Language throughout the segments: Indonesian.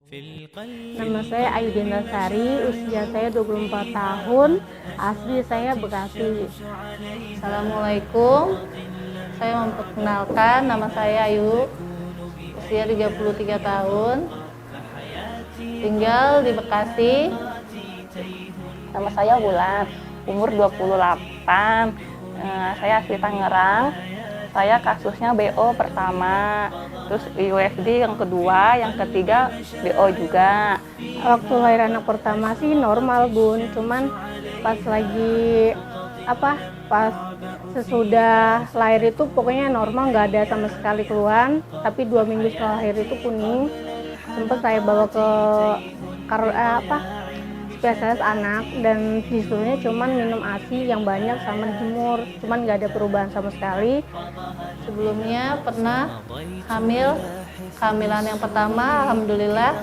Nama saya Ayudina Sari, usia saya 24 tahun, asli saya Bekasi. Assalamualaikum, saya memperkenalkan, nama saya Ayu, usia 33 tahun, tinggal di Bekasi. Nama saya Wulan, umur 28, saya asli Tangerang. Saya kasusnya BO pertama, terus USD yang kedua, yang ketiga BO juga. Waktu lahir anak pertama sih normal Bun, cuman pas sesudah lahir itu pokoknya normal, nggak ada sama sekali keluhan, tapi 2 minggu setelah lahir itu kuning. Sempat saya bawa ke spesialis anak dan disuruhnya cuman minum ASI yang banyak sama dijemur, cuman nggak ada perubahan sama sekali. Sebelumnya pernah kehamilan yang pertama, alhamdulillah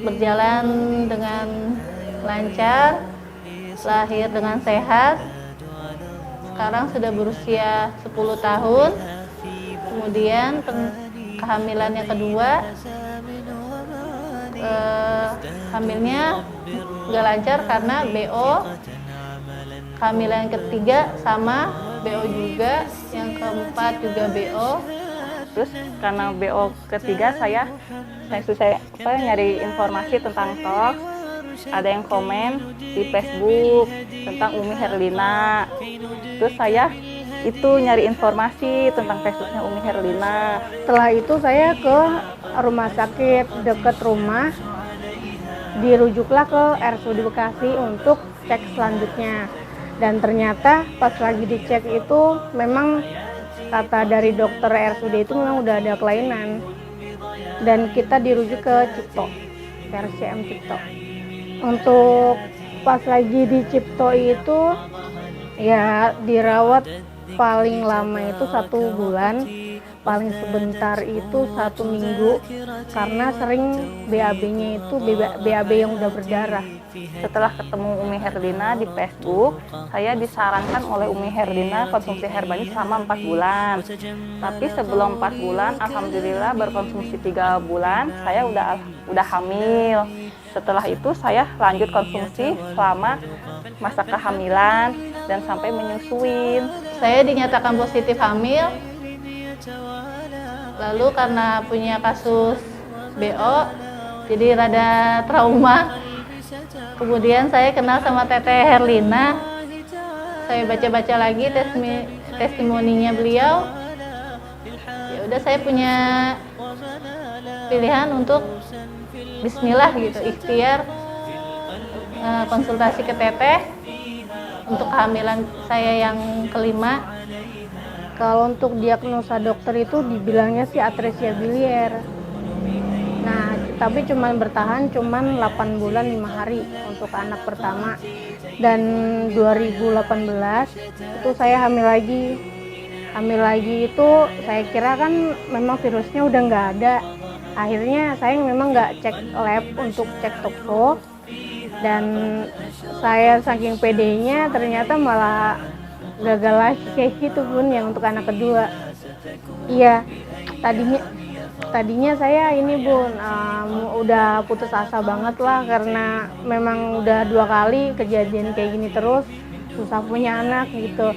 berjalan dengan lancar, lahir dengan sehat. Sekarang sudah berusia 10 tahun. Kemudian kehamilan yang kedua, hamilnya nggak lancar karena BO. Kehamilan ketiga sama BO juga, yang keempat juga BO. Terus karena BO ketiga saya nyari informasi tentang TOX. Ada yang komen di Facebook tentang Umi Herlina. Terus saya nyari informasi tentang Facebooknya Umi Herlina. Setelah itu saya ke rumah sakit dekat rumah, dirujuklah ke RSUD Bekasi untuk cek selanjutnya. Dan ternyata pas lagi dicek itu memang kata dari dokter RSUD itu memang udah ada kelainan. Dan kita dirujuk ke Cipto, RCM Cipto. Untuk pas lagi di Cipto itu ya dirawat paling lama itu 1 bulan, paling sebentar itu 1 minggu karena sering BAB-nya itu BAB yang udah berdarah. Setelah ketemu Umi Herlina di Facebook, saya disarankan oleh Umi Herlina konsumsi Herbanit selama 4 bulan. Tapi sebelum 4 bulan, alhamdulillah berkonsumsi 3 bulan, saya udah hamil. Setelah itu saya lanjut konsumsi selama masa kehamilan dan sampai menyusuin. Saya dinyatakan positif hamil. Lalu karena punya kasus BO, jadi rada trauma. Kemudian saya kenal sama Teteh Herlina. Saya baca-baca lagi testimoninya beliau. Ya udah, saya punya pilihan untuk bismillah gitu, ikhtiar konsultasi ke Teteh untuk kehamilan saya yang kelima. Kalau untuk diagnosa dokter itu dibilangnya sih atresia bilier. Nah, tapi bertahan 8 bulan 5 hari untuk anak pertama. Dan 2018 itu saya hamil lagi. Hamil lagi itu saya kira kan memang virusnya udah nggak ada. Akhirnya saya memang nggak cek lab untuk cek tokso. Dan saya saking pedenya ternyata malah gagal lagi kayak gitu Bun, yang untuk anak kedua. Iya, tadinya saya ini Bun, udah putus asa banget lah karena memang udah 2 kali kejadian kayak gini terus, susah punya anak gitu.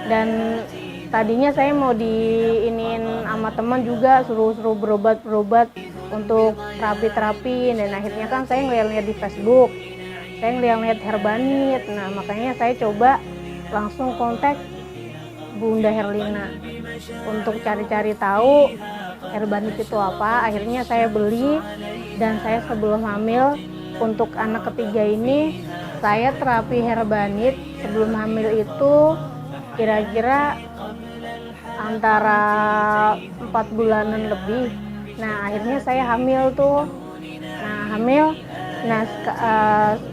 Dan tadinya saya mau diinin sama teman juga, suruh berobat untuk terapi, dan akhirnya kan saya ngeliat di Facebook, saya ngeliat Herbanit. Nah, makanya saya coba langsung kontak Bunda Herlina untuk cari-cari tahu Herbanit itu apa. Akhirnya saya beli, dan saya sebelum hamil untuk anak ketiga ini saya terapi Herbanit sebelum hamil itu kira-kira antara 4 bulanan lebih. Nah, akhirnya saya hamil tuh.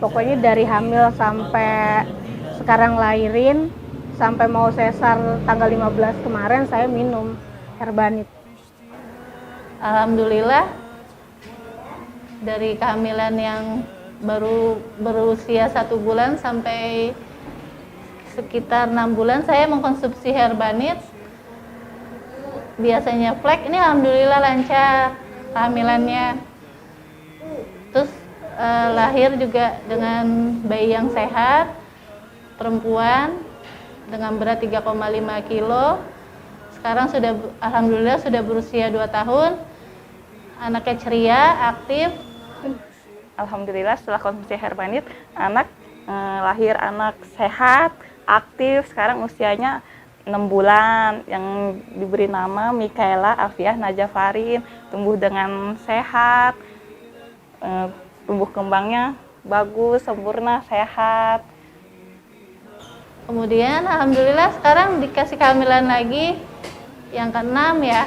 Pokoknya dari hamil sampai sekarang lahirin, sampai mau sesar tanggal 15 kemarin saya minum Herbanit. Alhamdulillah dari kehamilan yang baru berusia 1 bulan sampai sekitar 6 bulan saya mengkonsumsi Herbanit. Biasanya flek, ini alhamdulillah lancar kehamilannya. lahir juga dengan bayi yang sehat, perempuan dengan berat 3,5 kilo. Sekarang sudah alhamdulillah sudah berusia 2 tahun. Anaknya ceria, aktif. Alhamdulillah setelah konsumsi Herbanit, anak lahir anak sehat, aktif. Sekarang usianya 6 bulan, yang diberi nama Mikaela Afiah Najafarin. Tumbuh dengan sehat, tumbuh kembangnya bagus, sempurna, sehat. Kemudian alhamdulillah sekarang dikasih kehamilan lagi yang ke-6 ya.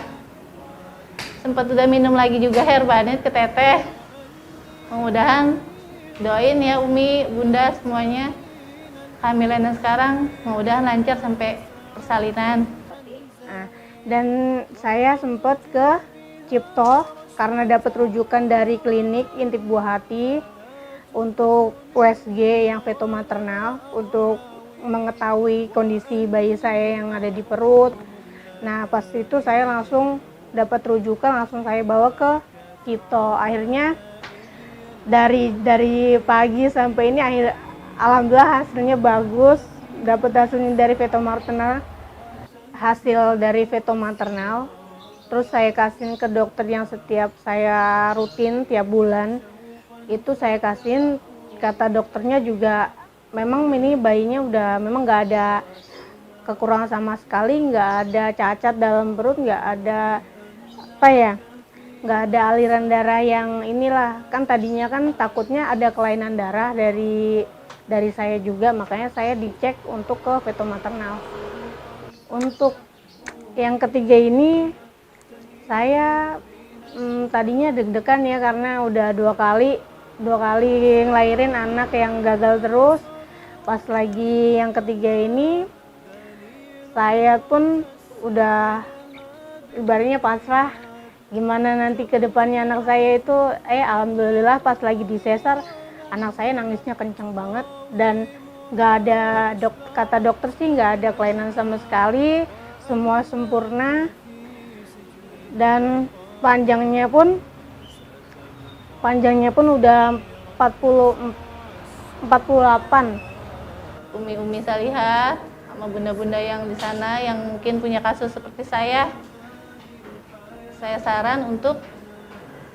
Sempat udah minum lagi juga Herbanit ke teteh. Mudah-mudahan doain ya Umi, Bunda semuanya kehamilan sekarang mudah-mudahan lancar sampai persalinan. Nah, dan saya sempat ke Cipto karena dapat rujukan dari klinik Intip Buah Hati untuk USG yang feto maternal untuk mengetahui kondisi bayi saya yang ada di perut. Nah, pas itu saya langsung dapat rujukan, langsung saya bawa ke Cipto. Akhirnya dari pagi sampai ini alhamdulillah hasilnya bagus. Dapat hasilnya dari feto maternal, hasil dari feto maternal. Terus saya kasihin ke dokter yang setiap saya rutin tiap bulan. Itu saya kasihin, kata dokternya juga memang ini bayinya udah memang nggak ada kekurangan sama sekali, nggak ada cacat dalam perut, nggak ada nggak ada aliran darah yang inilah. Kan tadinya kan takutnya ada kelainan darah dari saya juga, makanya saya dicek untuk ke feto maternal. Untuk yang ketiga ini saya tadinya deg-degan ya karena udah dua kali ngelahirin anak yang gagal terus. Pas lagi yang ketiga ini saya pun udah ibaratnya pasrah gimana nanti ke depannya anak saya itu. Alhamdulillah pas lagi disesar anak saya nangisnya kencang banget dan nggak ada kata dokter sih nggak ada kelainan sama sekali, semua sempurna dan panjangnya pun udah 48. Umi-umi salihah sama bunda-bunda yang di sana yang mungkin punya kasus seperti saya saran untuk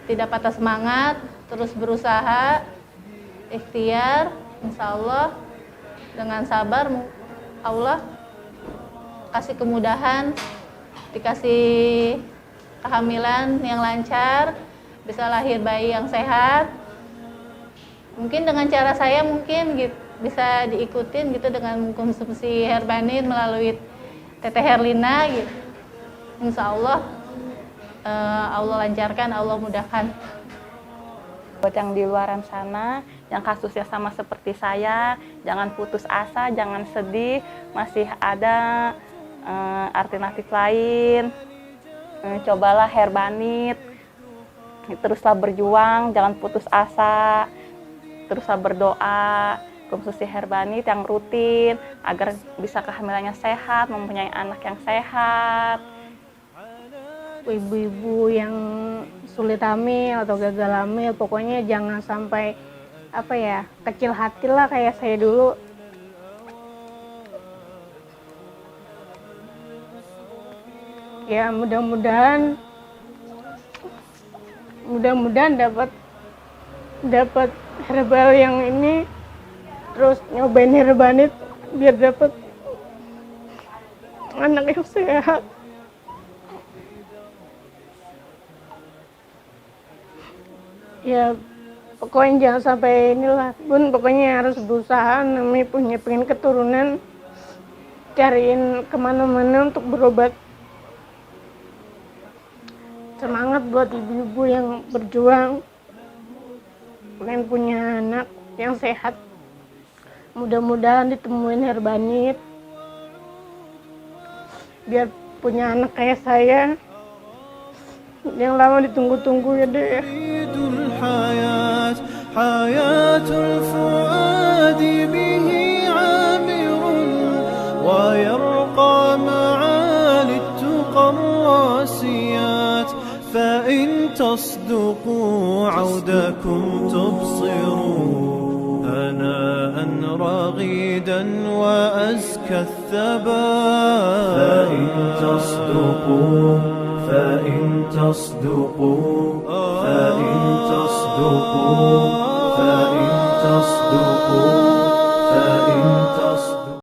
tidak patah semangat, terus berusaha, ikhtiar, insya Allah dengan sabar Allah kasih kemudahan, dikasih kehamilan yang lancar, bisa lahir bayi yang sehat. Mungkin dengan cara saya mungkin gitu, bisa diikutin gitu dengan konsumsi Herbanit melalui Teteh Herlina gitu. Insya Allah Allah lancarkan, Allah mudahkan. Buat yang di luaran sana, yang kasusnya sama seperti saya, jangan putus asa, jangan sedih, masih ada alternatif lain. Cobalah Herbanit, teruslah berjuang, jangan putus asa, teruslah berdoa, konsumsi Herbanit yang rutin agar bisa kehamilannya sehat, mempunyai anak yang sehat. Ibu-ibu yang sulit hamil atau gagal hamil, pokoknya jangan sampai kecil hati lah kayak saya dulu. Ya mudah-mudahan dapat herbal yang ini, terus nyobain Herbanit biar dapat anak yang sehat. Ya pokoknya jangan sampai inilah Bun, pokoknya harus berusaha, namanya pengen keturunan, cariin kemana-mana untuk berobat. Semangat buat ibu-ibu yang berjuang pengen punya anak yang sehat. Mudah-mudahan ditemuin Herbanit biar punya anak kayak saya yang lama ditunggu-tunggu ya deh. Hayatul fuadi bihi amirun wa yarqa ma'alit tuqar rasiyat فإن تصدقوا عودكم تبصروا هناء رغيدا وأزكى الثبات. فإن تصدقوا